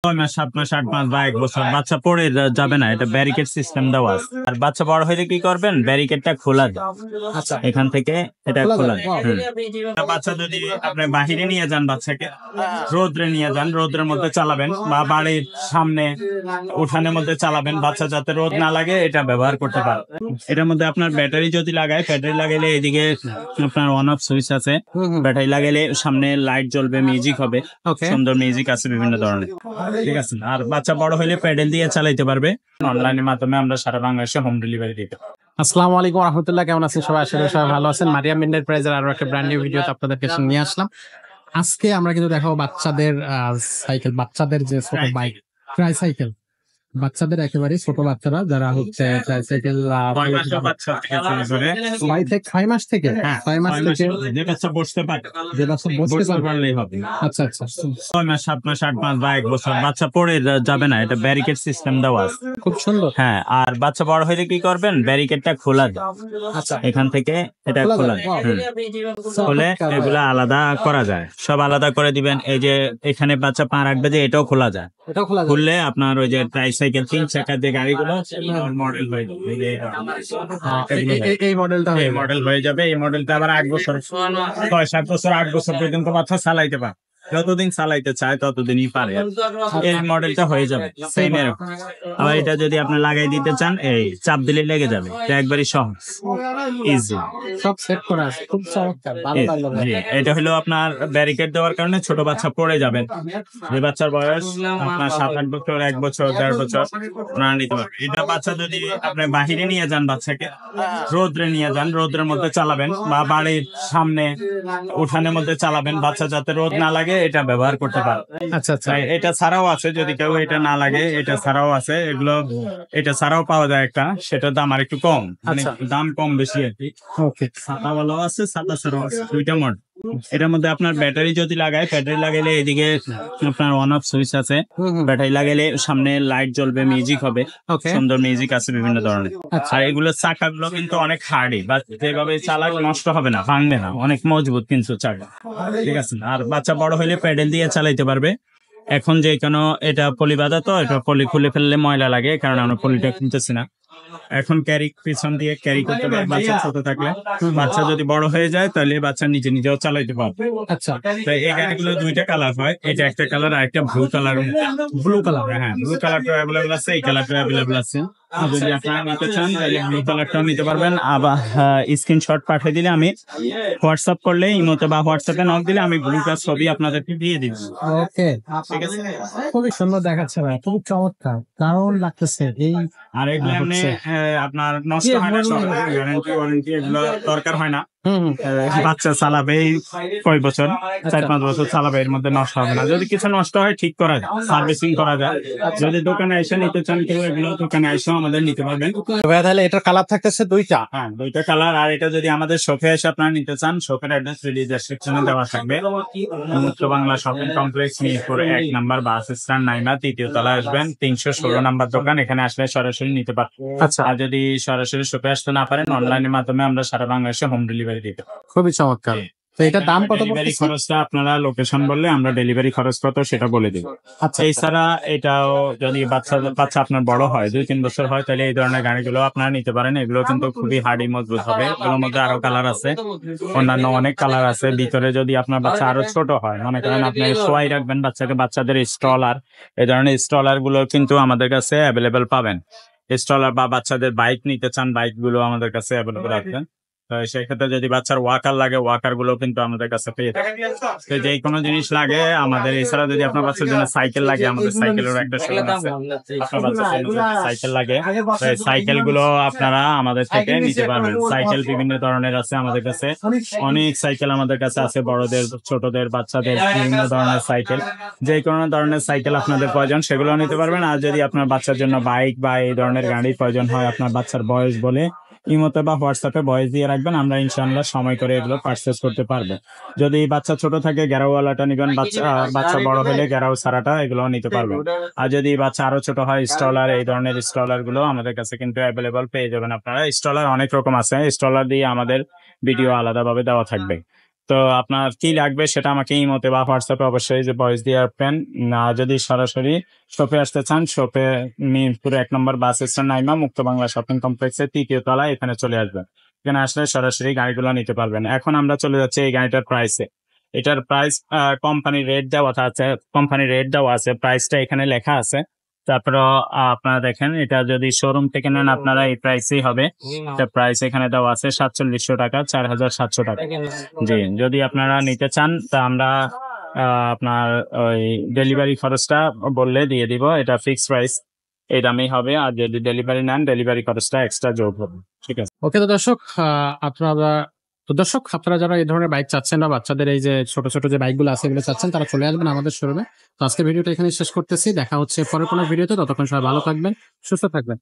6 মাস 7 মাস 8 মাস বা 1 বছর বাচ্চা পড়ে যাবে না, এটা ব্যারিকেড সিস্টেম দেওয়া আছে। আর বাচ্চা বড় হলে কি করবেন, ব্যারিকেডটা খোলা যায়। আচ্ছা, এখান থেকে এটা খোলা খোলা যায়। যায়। বাচ্চা যদি আপনি বাহিরে নিয়ে যান, বাচ্চাকে রোদ্রে নিয়ে যান, রোদ্রের মধ্যে চালাবেন বা বাড়ির সামনে উঠানের মধ্যে চালাবেন, বাচ্চা যাতে রোদ না লাগে এটা ব্যবহার করতে পারেন। এটার মধ্যে আপনার ব্যাটারি যদি লাগায়, ব্যাটারি লাগাইলে এদিকে আপনার অন অফ সুইচ আছে, ব্যাটারি লাগাইলে সামনে লাইট জ্বলবে, মিউজিক হবে, ওকে। সুন্দর মিউজিক আছে বিভিন্ন ধরনের। ঠিক আছে। আর বাচ্চা বড় হলে প্যাডেল দিয়ে চালাইতে পারবে। অনলাইনের মাধ্যমে আমরা সারা বাংলাদেশে হোম ডেলিভারি দিতে পারি। আসসালামু আলাইকুম রাহমাতুল্লাহ, কেমন আছেন সবাই? আশা করি সবাই ভালো আছেন। মারিয়াম এন্টারপ্রাইজের আরো একটা ব্র্যান্ড নিউ ভিডিওতে আপনাদেরকে নিয়ে আসলাম। আজকে আমরা কিন্তু দেখাবো বাচ্চাদের সাইকেল, বাচ্চাদের যে ছোট বাইক, ট্রাই সাইকেল, বাচ্চাদের একেবারে ছোট বাচ্চারা যারা হচ্ছে ট্রাই সাইকেল 6 মাস থেকে হ্যাঁ, 6 মাস থেকে যে বাচ্চা বসতে পারে, যে বাচ্চা বসতে পারবে। পারলেই হবে। আচ্ছা আচ্ছা, 6 মাস 7 মাস 8 মাস বা 1 বছর বাচ্চা পড়ে যাবে না, এটা ব্যারিকেড সিস্টেম দেওয়া আছে। খুব সুন্দর। হ্যাঁ, আর বাচ্চা বড় হলে কি করবেন, ব্যারিকেডটা খোলা যায়। আচ্ছা, এখান থেকে এটা খোলা খোলা যায়। যায়। খুলে এগুলা আলাদা করা যায়, সব আলাদা করে দিবেন। এই যে এখানে বাচ্চা পা রাখবে, যে এটাও খোলা যায়। এটাও খোলা যায়। খুললে আপনার ওই যে ট্রাইসাইকেল 3 চাকার যে গাড়িগুলো মডেল হয়ে যাবে। এই মডেলটা এই মডেল হয়ে যাবে। এই মডেলটা আবার 8 বছর 6-7 বছর 8 বছর পর্যন্ত বাচ্চা চালাইতে পারে, যতদিন চালাইতে চায় ততদিনই পারে। এই মডেলটা হয়ে যাবে সেম এরকম। আবার এটা যদি আপনি লাগাই দিতে চান, এই চাপ দিলে লেগে যাবে, এটা একবারই সহজ, ইজি। সব সেট করা আছে, খুব চমৎকার, ভালো লাগলো ভাই। জি, এটা হলো আপনার ব্যারিকেড দেওয়ার কারণে ছোট বাচ্চা পড়ে যাবেন। যে বাচ্চার বয়স আপনার 7-8 বছর, 1 বছর, 1.5 বছর, ওনারা নিতে পারবে। এটা বাচ্চা যদি আপনি বাহিরে নিয়ে যান, বাচ্চাকে রোদ্রে নিয়ে যান, রোদ্রের মধ্যে চালাবেন বা বাড়ির সামনে উঠানের মধ্যে চালাবেন, বাচ্চা যাতে রোদ না লাগে এটা ব্যবহার করতে পারেন। আচ্ছা আচ্ছা, এটা ছাড়াও আছে, যদি কেউ এটা না লাগে এটা ছাড়াও আছে। এগুলো এটা ছাড়াও পাওয়া যায় একটা, সেটার দাম আর একটু কম, মানে আচ্ছা। দাম কম বেশি আর কি। ওকে। সাদা ওয়ালাও আছে, সাদা ছাড়াও আছে, দুইটা মডেল। এটার মধ্যে আপনার ব্যাটারি যদি লাগায়, ব্যাটারি লাগাইলে এদিকে আপনার অন অফ সুইচ আছে, ব্যাটারি লাগাইলে সামনে লাইট জ্বলবে, মিউজিক হবে, ওকে। সুন্দর মিউজিক আছে বিভিন্ন ধরনের। আচ্ছা। আর এগুলোর চাকাগুলো কিন্তু অনেক হার্ডি, বা যেভাবে চালাক নষ্ট হবে না, ভাঙবে না, অনেক মজবুত কিন্তু চাকা। ঠিক আছে। আর বাচ্চা বড় হলে প্যাডেল দিয়ে চালাইতে পারবে। এখন যে কোনো এটা পলি বাঁধা, তো এটা পলি খুলে ফেললে ময়লা লাগে, কারণ আমরা পলিটা কিনতেছি না। এখন ক্যারি পিছন দিয়ে ক্যারি করতে পারবে বাচ্চা ছোট থাকলে। বাচ্চা যদি বড় হয়ে যায় তাহলে বাচ্চা নিজে নিজেও চালাইতে পারবে। আচ্ছা, তো এই গাড়িগুলো দুইটা কালার হয়, এটা একটা কালার আর একটা ব্লু কালার। Blue colour. হ্যাঁ, ব্লু কালারটা অ্যাভেলেবল আছে, এই কালারটা অ্যাভেলেবল আছে। যদি আপনারা নিতে চান তাহলে ব্লু কালারটাও নিতে পারবেন। আবার স্ক্রিনশট পাঠিয়ে দিলে, আমি হোয়াটসঅ্যাপ করলে, ইমোতে বা হোয়াটসঅ্যাপে নক দিলে আমি ব্লুটার ছবি আপনাদেরকে দিয়ে দিব। ওকে, ঠিক আছে। খুবই সুন্দর দেখাচ্ছে ভাই, খুব চমৎকার, দারুণ লাগতেছে। এই আর এগুলো এমনি আপনার নষ্ট হয় না, গ্যারান্টি ওয়ারেন্টি এগুলো দরকার হয় না। বাচ্চা চালাবে এই কয় বছর, 4-5 বছর চালাবে, এর মধ্যে নষ্ট হবে না। যদি কিছু নষ্ট হয় ঠিক করা যায়, সার্ভিসিং করা যায়। যদি দোকানে এসে নিতে চান কেউ, এগুলো দোকানে এসেও আমাদের নিতে পারবেন। ভাই তাহলে এটার কালার থাকতেছে দুইটা। হ্যাঁ, দুইটা কালার। আর এটা যদি আমাদের শপে এসে আপনারা নিতে চান, শপের অ্যাড্রেস ডেসক্রিপশনে দেওয়া থাকবে। Mukto Bangla shopping complex, Mirpur 1 number, bus stand, নাইমা, 3য় তলা আসবেন, 316 নাম্বার দোকান। এখানে আসলে সরাসরি নিতে পারবেন। আচ্ছা, আর যদি সরাসরি শপে আসতে না পারেন, অনলাইনের মাধ্যমে আমরা সারা বাংলাদেশে হোম ডেলিভারি দিতে পারি। খুবই চমৎকার। তো এটার দাম কত ডেলিভারি পড়তেছে? খরচটা আপনারা লোকেশন বললে আমরা ডেলিভারি খরচ কত সেটা বলে দিব। আচ্ছা, এছাড়া এটাও যদি বাচ্চা আপনার বড় হয়, 2-3 বছর হয়, তাহলে এই ধরনের গাড়িগুলো আপনারা নিতে পারেন। এগুলো কিন্তু খুবই হার্ডি, মজবুত হবে। এগুলোর মধ্যে আরো কালার আছে, অন্যান্য অনেক কালার আছে। ভিতরে যদি আপনার বাচ্চা আরো ছোট হয়, মনে করেন আপনি শোয়াই রাখবেন বাচ্চাকে, বাচ্চাদের স্টলার, এই ধরনের স্টলার গুলো কিন্তু আমাদের কাছে অ্যাভেলেবেল পাবেন। স্টলার বা বাচ্চাদের বাইক নিতে চান, বাইক গুলো আমাদের কাছে অ্যাভেলেবেল আছে। তো সেই ক্ষেত্রে যদি বাচ্চার ওয়াকার লাগে, ওয়াকার গুলো কিন্তু আমাদের কাছে পেয়ে যাবেন। তো যে কোনো জিনিস লাগে আমাদের। এছাড়া যদি আপনার বাচ্চার জন্য সাইকেল লাগে, আমাদের সাইকেলেরও একটা শোরুম আছে। আপনার বাচ্চার জন্য যদি সাইকেল লাগে, তো এই সাইকেল গুলো আপনারা আমাদের থেকে নিতে পারবেন। সাইকেল বিভিন্ন ধরনের আছে আমাদের কাছে, অনেক সাইকেল আমাদের কাছে আছে, বড়দের, ছোটদের, বাচ্চাদের, বিভিন্ন ধরনের সাইকেল। যে কোনো ধরনের সাইকেল আপনাদের প্রয়োজন সেগুলো নিতে পারবেন। আর যদি আপনার বাচ্চার জন্য বাইক বা এই ধরনের গাড়ির প্রয়োজন হয়, আপনার বাচ্চার বয়স বলে ইমোতে বা হোয়াটসঅ্যাপে ভয়েস দিয়ে রাখবেন, আমরা ইনশাআল্লাহ সময় করে এগুলো পারচেজ করতে পারবো। যদি বাচ্চা ছোট থাকে, গ্যারাওয়ালাটা নিবেন, বাচ্চা বড় হলে গ্যারাও ছাড়াটা এগুলো নিতে পারবেন। আর যদি বাচ্চা আরো ছোট হয়, স্টলার, এই ধরনের স্টলার গুলো আমাদের কাছে কিন্তু অ্যাভেলেবল পেয়ে যাবেন আপনারা। স্টলার অনেক রকম আছে, স্টলার দিয়ে আমাদের ভিডিও আলাদাভাবে দেওয়া থাকবে। তো আপনার কি লাগবে সেটা আমাকে ইমোতে বা হোয়াটসঅ্যাপে অবশ্যই যে ভয়েস দিয়ে রাখবেন। না যদি সরাসরি শপে আসতে চান, শপে মিরপুর 1 নম্বর বাস স্ট্যান্ড নাইমা মুক্ত বাংলা শপিং কমপ্লেক্সের 3য় তলায় এখানে চলে আসবেন। এখানে আসলে সরাসরি গাড়িগুলো নিতে পারবেন। এখন আমরা চলে যাচ্ছি এই গাড়িটার প্রাইসে। এটার প্রাইস কোম্পানি রেট দেওয়া আছে, কোম্পানি রেট দেওয়া আছে, প্রাইসটা এখানে লেখা আছে। তারপর আপনারা দেখেন, এটা যদি শোরুম থেকে নেন আপনারা এই প্রাইসই হবে। এটা প্রাইস এখানে দেওয়া আছে 4700 টাকা, 4700 টাকা। জি, যদি আপনারা নিতে চান তা আমরা আপনার ওই ডেলিভারি খরচটা বললে দিয়ে দিব। এটা ফিক্সড প্রাইস, এই দামেই হবে। আর যদি ডেলিভারি নেন, ডেলিভারি খরচটা এক্সট্রা যোগ হবে। ঠিক আছে। ওকে, তো দর্শক আপনারা যারা এই ধরনের বাইক চাচ্ছেন বা বাচ্চাদের এই যে ছোট ছোট যে বাইকগুলো আছে এগুলো চাচ্ছেন, তারা চলে আসবেন আমাদের শোরুমে। তো আজকে ভিডিওটা এখানে শেষ করতেছি, দেখা হচ্ছে পরের কোনো ভিডিওতে। ততক্ষণ সবাই ভালো থাকবেন, সুস্থ থাকবেন।